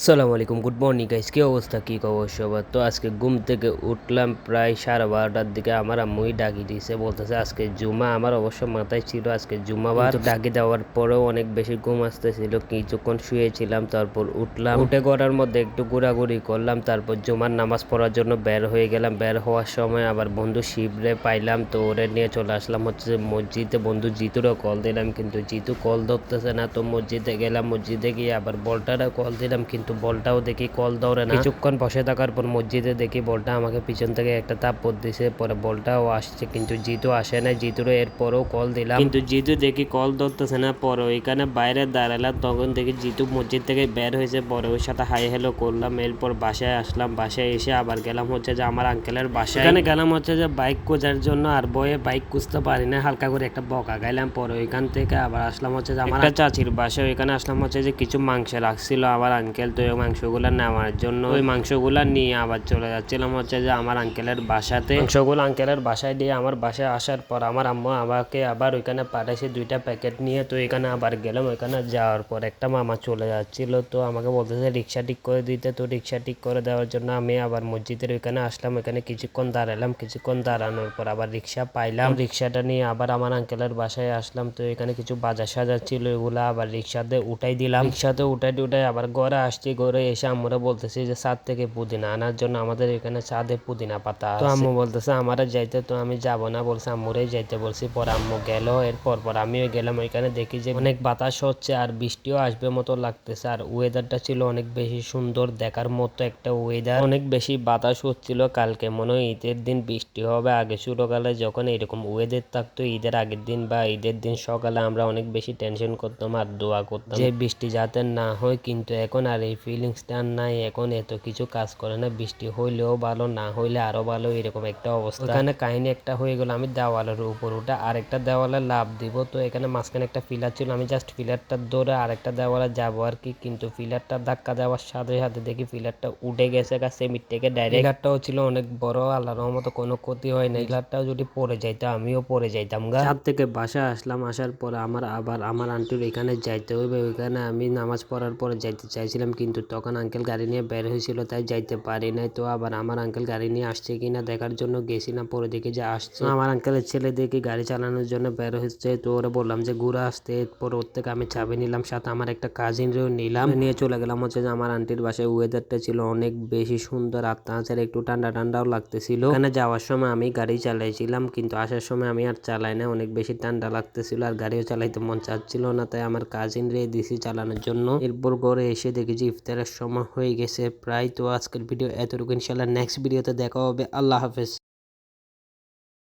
আসসালামু আলাইকুম, good morning guys. কি অবস্থা, কি খবর সবার? তো আজকে ঘুম থেকে উঠলাম প্রায় 12:30টার দিকে। আমার আম্মুই ডাকি দিয়েছে, বলতেছে আজকে জুমা। আমার অবশ্য মাথায় ছিল আজকে জুমাবার। তো ডাকি দেওয়ার পরেও অনেক বেশি ঘুম আসতেছিল, কিছুক্ষণ শুয়েছিলাম, তারপর উঠলাম। উঠে ঘরের মধ্যে একটু ঘোরাঘুরি করলাম, তারপর জুমার নামাজ পড়ার জন্য বের হয়ে গেলাম। বের হওয়ার সময় আবার বন্ধু শিবরে পাইলাম, তো ওরে নিয়ে চলে আসলাম হচ্ছে মসজিদে। বন্ধু জিতুরও কল দিলাম, কিন্তু জিতু কল ধরতেছে না। তো মসজিদে গেলাম, মসজিদে গিয়ে আবার বলটারে কল দিলাম, কিন্তু বলটাও দেখি কল ধরে না। কিছুক্ষণ বসে থাকার পর মসজিদে দেখি বলটা আমাকে পিছন থেকে একটা থাপ্পড় দিছে। পরে বলটাও আসছে, কিন্তু জিতু আসে না। জিতুরও এরপরও কল দিলাম, কিন্তু জিতু দেখি কল ধরতেছে না। পরে ওইখানে বাইরে দাঁড়ালাম, তখন দেখি জিতু মসজিদ থেকে বের হয়েছে। পরে ওর সাথে হাই হ্যালো করলাম, এরপর বাসায় আসলাম। বাসায় এসে আবার গেলাম হচ্ছে যে আমার আঙ্কেলের বাসায়। এখানে গেলাম হচ্ছে যে বাইক খোঁজার জন্য, আর বয়ে বাইক খুঁজতে পারি না, হালকা করে একটা বকা গাইলাম। পরে ওইখান থেকে আবার আসলাম হচ্ছে যে আমার চাচির বাসায়। ওইখানে আসলাম হচ্ছে যে কিছু মাংস রাখছিল আমার আঙ্কেল, তো ওই মাংসগুলা নেওয়ার জন্য ওই মাংসগুলা নিয়ে আবার চলে যাচ্ছিলাম হচ্ছে যে আমার আঙ্কেলের বাসাতে। মাংসগুলো আঙ্কেলের বাসায় দিয়ে আমার বাসায় আসার পর আমার আম্মু আমাকে আবার ওইখানে পাঠাইছে 2টা প্যাকেট নিয়ে। তো এখানে আবার গেলাম, ওইখানে যাওয়ার পর একটা মামা চলে যাচ্ছিল, তো আমাকে বলতেছে রিক্সা ঠিক করে দিতে। তো রিক্সা ঠিক করে দেওয়ার জন্য আমি আবার মসজিদের ওইখানে আসলাম। ওইখানে কিছুক্ষণ দাঁড়ালাম, কিছুক্ষণ দাঁড়ানোর পর আবার রিক্সা পাইলাম। রিক্সাটা নিয়ে আবার আমার আঙ্কেলের বাসায় আসলাম। তো এখানে কিছু বাজার সাজার ছিল, এগুলা আবার রিক্সাতে উঠাই দিলাম। রিক্সাতে উঠাই আবার ঘরে আসছি। ঘরে এসে আম্মুরা বলতেছি যে ছাদ থেকে পুদিনা আনার জন্য, আমাদের এখানে ছাদে পুদিনা পাতা। তো আম্মু বলতেছে আমারা যাইতে, তো আমি যাব না, বলছে আম্মুরাই যাইতে বলছি। পর আম্মু গেল, এরপর আমিও গেলাম। ওইখানে দেখি যে অনেক বাতাস হচ্ছে আর বৃষ্টিও আসবে মতো লাগতেছে, আর ওয়েদারটা ছিল অনেক বেশি সুন্দর, দেখার মতো একটা ওয়েদার। অনেক বেশি বাতাস হচ্ছিল, কালকে মনে হয় ঈদের দিন বৃষ্টি হবে। আগে ছোটকালে যখন এরকম ওয়েদার থাকতো ঈদের আগের দিন বা ঈদের দিন সকালে, আমরা অনেক বেশি টেনশন করতাম আর দোয়া করতাম যে বৃষ্টি যাতে না হয়। কিন্তু এখন আর এই ফিলিংসটা নাই, এখন এত কিছু কাজ করে না। বৃষ্টি হইলেও ভালো, না হইলে আরো ভালো, এরকম একটা অবস্থা। এখানে কাহিনী একটা হয়ে গেল, আমি দেওয়ালের উপর উঠে আরেকটা দেওয়ালে লাভ দিব। তো এখানে মাঝখানে একটা পিলার ছিল, আমি জাস্ট পিলারটা ধরে আরেকটা দেওয়ালে যাবো আর কি। কিন্তু পিলারটা ধাক্কা দেওয়ার সাথে সাথে দেখি পিলারটা উঠে গেছে সেমিট থেকে ডাইরেক্ট। পিলারটাও ছিল অনেক বড়, আল্লাহর রহমতে কোনো ক্ষতি হয় না। পিলারটাও যদি পড়ে যাইতো আমিও পড়ে যাইতাম গা। ছাদ থেকে বাসা আসলাম, আসার পরে আবার আমার আন্টির এখানে যাইতে হবে। ওইখানে আমি নামাজ পড়ার পরে যাইতে চাইছিলাম, কিন্তু তখন আঙ্কেল গাড়ি নিয়ে বের হয়েছিল, তাই যাইতে পারি নাই। তো আবার আমার আঙ্কেল গাড়ি নিয়ে আসছে কিনা দেখার জন্য গেছিলাম, পরে দেখি যে আসছে। আমার আঙ্কেলের ছেলে দেখি গাড়ি চালানোর জন্য বের হচ্ছে, তো ওরা বললাম যে ঘুরে আসতে। এরপর ওর থেকে আমি চাবি নিলাম, সাথে আমার একটা কাজিনরেও নিলাম, নিয়ে চলে গেলাম হচ্ছে যে আমার আন্টির বাসায়। ওয়েদারটা ছিল অনেক বেশি সুন্দর, আর তাছাড়া একটু ঠান্ডা ঠান্ডাও লাগতেছিল। ওখানে যাওয়ার সময় আমি গাড়ি চালাইছিলাম, কিন্তু আসার সময় আমি আর চালাই না, অনেক বেশি ঠান্ডা লাগতেছিল আর গাড়িও চালাইতে মন চাচ্ছিল না, তাই আমার কাজিন রে দিছি চালানোর জন্য। এরপর ঘরে এসে দেখি যে ইফতারের সময় হয়ে গেছে প্রায়। তো আজকের ভিডিও এতটুকু, ইনশাল্লাহ নেক্সট ভিডিওতে দেখা হবে। আল্লাহ হাফেজ।